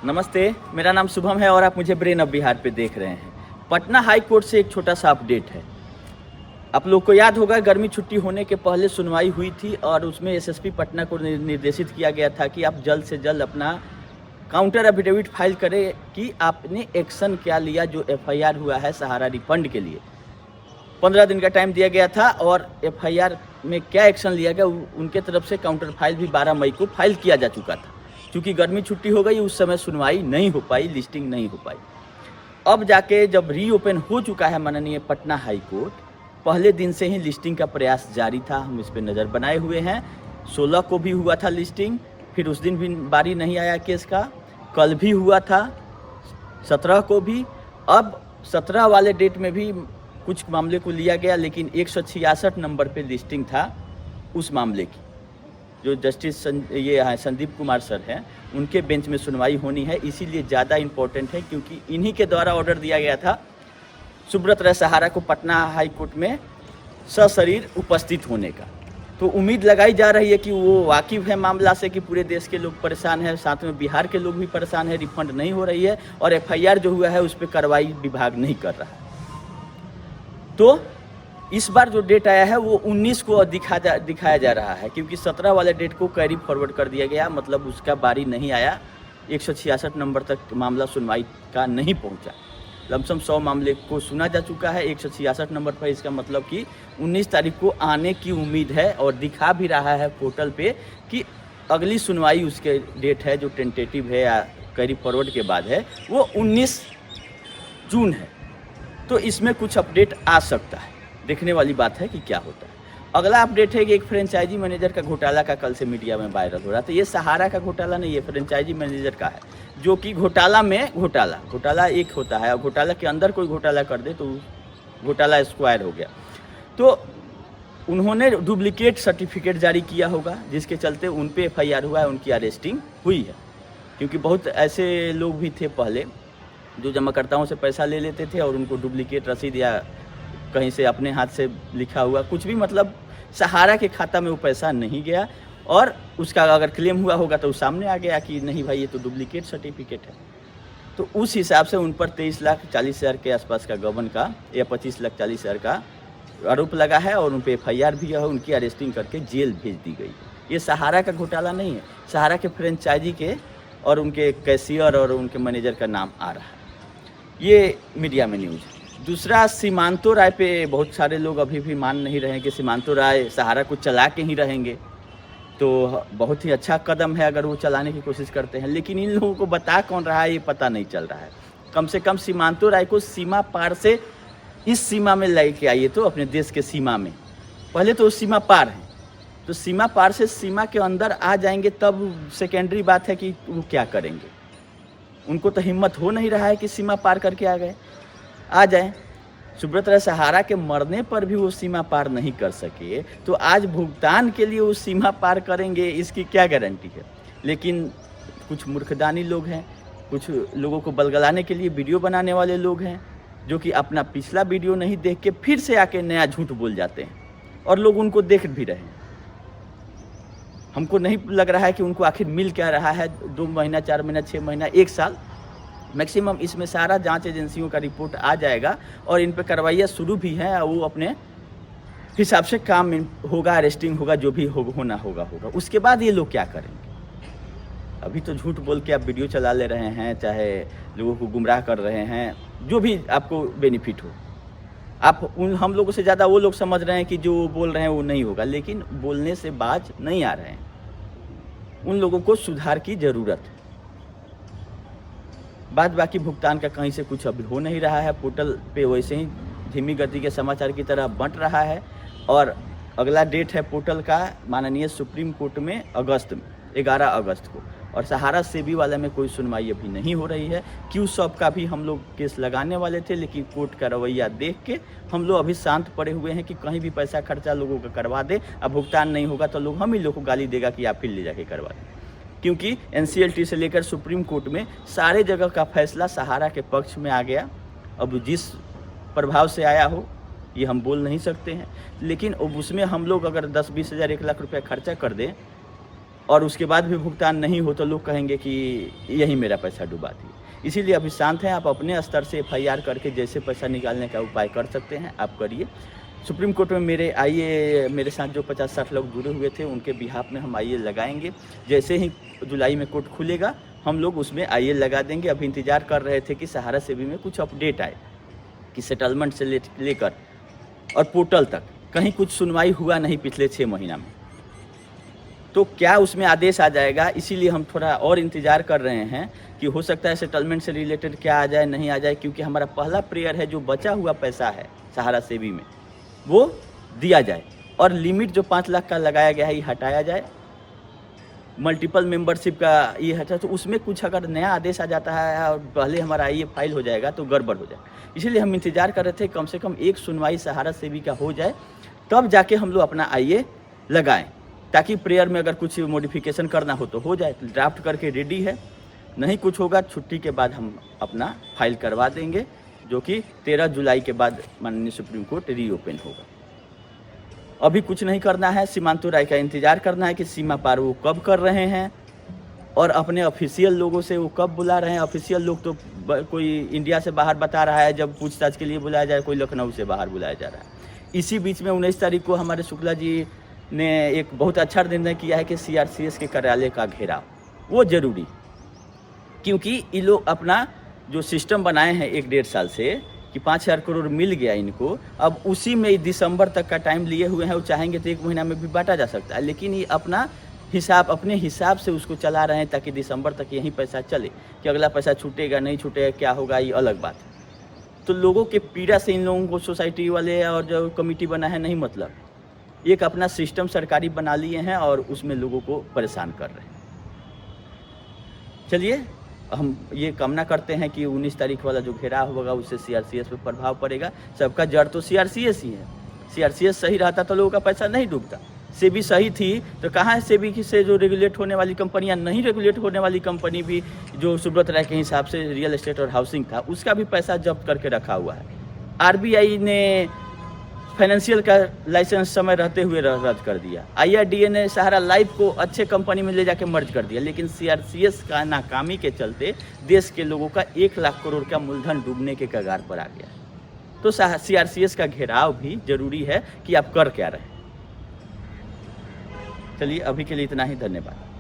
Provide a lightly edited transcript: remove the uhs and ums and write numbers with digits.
नमस्ते, मेरा नाम शुभम है और आप मुझे ब्रेन ऑफ बिहार पे देख रहे हैं। पटना हाई कोर्ट से एक छोटा सा अपडेट है। आप लोग को याद होगा, गर्मी छुट्टी होने के पहले सुनवाई हुई थी और उसमें एसएसपी पटना को निर्देशित किया गया था कि आप जल्द से जल्द अपना काउंटर एफिडेविट फाइल करें कि आपने एक्शन क्या लिया जो एफआईआर हुआ है सहारा रिफंड के लिए। 15 दिन का टाइम दिया गया था और एफआईआर में क्या एक्शन लिया गया उनके तरफ से काउंटर फाइल भी 12 मई को फाइल किया जा चुका था। क्योंकि गर्मी छुट्टी हो गई, उस समय सुनवाई नहीं हो पाई, लिस्टिंग नहीं हो पाई। अब जाके जब रीओपन हो चुका है माननीय पटना हाई कोर्ट, पहले दिन से ही लिस्टिंग का प्रयास जारी था। हम इस पर नज़र बनाए हुए हैं। 16 को भी हुआ था लिस्टिंग, फिर उस दिन भी बारी नहीं आया केस का। कल भी हुआ था, 17 को भी। अब 17 वाले डेट में भी कुछ मामले को लिया गया, लेकिन 166 नंबर पे लिस्टिंग था उस मामले की। जो जस्टिस संदीप कुमार सर हैं, उनके बेंच में सुनवाई होनी है, इसीलिए ज़्यादा इम्पोर्टेंट है क्योंकि इन्हीं के द्वारा ऑर्डर दिया गया था सुब्रत राय सहारा को पटना हाई कोर्ट में सशरीर उपस्थित होने का। तो उम्मीद लगाई जा रही है कि वो वाकिफ़ है मामला से कि पूरे देश के लोग परेशान हैं, साथ में बिहार के लोग भी परेशान हैं, रिफंड नहीं हो रही है और एफआईआर जो हुआ है उस पर कार्रवाई विभाग नहीं कर रहा है। तो इस बार जो डेट आया है वो 19 को दिखाया जा रहा है, क्योंकि 17 वाले डेट को कैरी फॉरवर्ड कर दिया गया, मतलब उसका बारी नहीं आया। 166 नंबर तक मामला सुनवाई का नहीं पहुंचा। लमसम 100 मामले को सुना जा चुका है 166 नंबर पर। इसका मतलब कि 19 तारीख को आने की उम्मीद है और दिखा भी रहा है पोर्टल पे कि अगली सुनवाई उसके डेट है जो टेंटेटिव है या कैरी फॉरवर्ड के बाद है, वो 19 जून है। तो इसमें कुछ अपडेट आ सकता है, देखने वाली बात है कि क्या होता है। अगला अपडेट है कि एक फ्रेंचाइजी मैनेजर का घोटाला का कल से मीडिया में वायरल हो रहा था। ये सहारा का घोटाला नहीं, ये फ्रेंचाइजी मैनेजर का है, जो कि घोटाला में घोटाला एक होता है और घोटाला के अंदर कोई घोटाला कर दे तो घोटाला स्क्वायर हो गया। तो उन्होंने डुप्लीकेट सर्टिफिकेट जारी किया होगा, जिसके चलते उन पर एफआईआर हुआ है, उनकी अरेस्टिंग हुई है। क्योंकि बहुत ऐसे लोग भी थे पहले जो जमाकर्ताओं से पैसा ले लेते थे और उनको डुप्लीकेट रसीद या कहीं से अपने हाथ से लिखा हुआ कुछ भी, मतलब सहारा के खाता में वो पैसा नहीं गया और उसका अगर क्लेम हुआ होगा तो सामने आ गया कि नहीं भाई ये तो डुप्लीकेट सर्टिफिकेट है। तो उस हिसाब से उन पर 23,40,000 के आसपास का गबन का या 25,40,000 का आरोप लगा है और उन पर एफआईआर भी है, उनकी अरेस्टिंग करके जेल भेज दी गई। ये सहारा का घोटाला नहीं है, सहारा के फ्रेंचाइजी के और उनके कैशियर और उनके मैनेजर का नाम आ रहा है। ये मीडिया में न्यूज़ है। दूसरा, सीमांतो राय पे बहुत सारे लोग अभी भी मान नहीं रहे हैं कि सीमांतो राय सहारा को चला के ही रहेंगे। तो बहुत ही अच्छा कदम है अगर वो चलाने की कोशिश करते हैं, लेकिन इन लोगों को बता कौन रहा है ये पता नहीं चल रहा है। कम से कम सीमांतो राय को सीमा पार से इस सीमा में लेके आइए, तो अपने देश के सीमा में। पहले तो सीमा पार है, तो सीमा पार से सीमा के अंदर आ जाएंगे तब सेकेंडरी बात है कि वो क्या करेंगे। उनको तो हिम्मत हो नहीं रहा है कि सीमा पार करके आ जाए। सुब्रत राय सहारा के मरने पर भी वो सीमा पार नहीं कर सके, तो आज भुगतान के लिए वो सीमा पार करेंगे, इसकी क्या गारंटी है। लेकिन कुछ मूर्खदानी लोग हैं, कुछ लोगों को बलगलाने के लिए वीडियो बनाने वाले लोग हैं, जो कि अपना पिछला वीडियो नहीं देख के फिर से आके नया झूठ बोल जाते हैं और लोग उनको देख भी रहे हैं। हमको नहीं लग रहा है कि उनको आखिर मिल क्या रहा है। 2 महीना, 4 महीना, 6 महीना, 1 साल मैक्सिमम इसमें सारा जांच एजेंसियों का रिपोर्ट आ जाएगा और इन पर कार्रवाइयाँ शुरू भी हैं। वो अपने हिसाब से काम होगा, अरेस्टिंग होगा, जो भी होना होगा। उसके बाद ये लोग क्या करेंगे। अभी तो झूठ बोल के आप वीडियो चला ले रहे हैं, चाहे लोगों को गुमराह कर रहे हैं, जो भी आपको बेनिफिट हो। आप हम लोगों से ज़्यादा वो लोग समझ रहे हैं कि जो बोल रहे हैं वो नहीं होगा, लेकिन बोलने से बाज नहीं आ रहे हैं। उन लोगों को सुधार की ज़रूरत है। बाद बाकी भुगतान का कहीं से कुछ अभी हो नहीं रहा है। पोर्टल पे वैसे ही धीमी गति के समाचार की तरह बंट रहा है और अगला डेट है पोर्टल का माननीय सुप्रीम कोर्ट में 11 अगस्त को। और सहारा सेबी वाला में कोई सुनवाई अभी नहीं हो रही है। क्यूसॉप का भी हम लोग केस लगाने वाले थे, लेकिन कोर्ट का रवैया देख के हम लोग अभी शांत पड़े हुए हैं कि कहीं भी पैसा खर्चा लोगों का करवा दे। अब भुगतान नहीं होगा तो लोग हम ही लोग को गाली देगा कि आप फिर ले जाके करवा दें, क्योंकि एनसीएलटी से लेकर सुप्रीम कोर्ट में सारे जगह का फैसला सहारा के पक्ष में आ गया। अब जिस प्रभाव से आया हो ये हम बोल नहीं सकते हैं, लेकिन अब उसमें हम लोग अगर 10-20 हज़ार 1 लाख रुपया खर्चा कर दें और उसके बाद भी भुगतान नहीं हो तो लोग कहेंगे कि यही मेरा पैसा डुबा दिए। इसीलिए अभी शांत हैं, आप अपने स्तर से एफआईआर करके जैसे पैसा निकालने का उपाय कर सकते हैं आप करिए। सुप्रीम कोर्ट में मेरे साथ जो 50-60 लोग जुड़े हुए थे उनके बिहाफ में हम आईए लगाएंगे। जैसे ही जुलाई में कोर्ट खुलेगा हम लोग उसमें आईए लगा देंगे। अभी इंतज़ार कर रहे थे कि सहारा सेवी में कुछ अपडेट आए कि सेटलमेंट से लेकर और पोर्टल तक कहीं कुछ सुनवाई हुआ नहीं पिछले 6 महीना में, तो क्या उसमें आदेश आ जाएगा। इसीलिए हम थोड़ा और इंतज़ार कर रहे हैं कि हो सकता है सेटलमेंट से रिलेटेड क्या आ जाए नहीं आ जाए, क्योंकि हमारा पहला प्रेयर है जो बचा हुआ पैसा है सहारा सेवी में वो दिया जाए और लिमिट जो 5 लाख का लगाया गया है ये हटाया जाए। मल्टीपल मेंबरशिप का ये हटा, तो उसमें कुछ अगर नया आदेश आ जाता है और पहले हमारा ये फाइल हो जाएगा तो गड़बड़ हो जाए। इसलिए हम इंतज़ार कर रहे थे कम से कम एक सुनवाई सहारा सेवी का हो जाए, तब जाके हम लोग अपना आईए लगाएं, ताकि प्रेयर में अगर कुछ मॉडिफिकेशन करना हो तो हो जाए। ड्राफ्ट करके रेडी है, नहीं कुछ होगा छुट्टी के बाद हम अपना फाइल करवा देंगे, जो कि 13 जुलाई के बाद माननीय सुप्रीम कोर्ट रीओपन होगा। अभी कुछ नहीं करना है, सीमांतु राय का इंतज़ार करना है कि सीमा पार वो कब कर रहे हैं और अपने ऑफिशियल लोगों से वो कब बुला रहे हैं। ऑफिशियल लोग तो कोई इंडिया से बाहर बता रहा है जब पूछताछ के लिए बुलाया जाए, कोई लखनऊ से बाहर बुलाया जा रहा है। इसी बीच में 19 तारीख को हमारे शुक्ला जी ने एक बहुत अच्छा निर्णय किया है कि सीआरसीएस के कार्यालय का घेराव वो ज़रूरी, क्योंकि ये लोग अपना जो सिस्टम बनाए हैं 1-1.5 साल से कि 5,000 करोड़ मिल गया इनको, अब उसी में दिसंबर तक का टाइम लिए हुए हैं। वो चाहेंगे तो 1 महीना में भी बांटा जा सकता है, लेकिन ये अपने हिसाब से उसको चला रहे हैं ताकि दिसंबर तक यही पैसा चले। कि अगला पैसा छूटेगा नहीं छूटेगा क्या होगा ये अलग बात है। तो लोगों के पीड़ा से इन लोगों को सोसाइटी वाले और जो कमेटी बना है नहीं मतलब, एक अपना सिस्टम सरकारी बना लिए हैं और उसमें लोगों को परेशान कर रहे हैं। चलिए हम ये कामना करते हैं कि 19 तारीख वाला जो घेराव होगा उससे सीआरसीएस पे प्रभाव पड़ेगा। सबका जड़ तो सीआरसीएस ही है। सीआरसीएस सही रहता तो लोगों का पैसा नहीं डूबता। सेबी सही थी तो कहाँ है सेबी से जो रेगुलेट होने वाली कंपनियां, नहीं रेगुलेट होने वाली कंपनी भी जो सुब्रत राय के हिसाब से रियल एस्टेट और हाउसिंग था उसका भी पैसा जब्त करके रखा हुआ है। आरबीआई ने फाइनेंशियल का लाइसेंस समय रहते हुए रद्द कर दिया। आईआरडीए ने सहारा लाइफ को अच्छे कंपनी में ले जाके मर्ज कर दिया, लेकिन सीआरसीएस का नाकामी के चलते देश के लोगों का 1 लाख करोड़ का मूलधन डूबने के कगार पर आ गया। तो सीआरसीएस का घेराव भी जरूरी है कि आप कर क्या रहे। चलिए अभी के लिए इतना ही, धन्यवाद।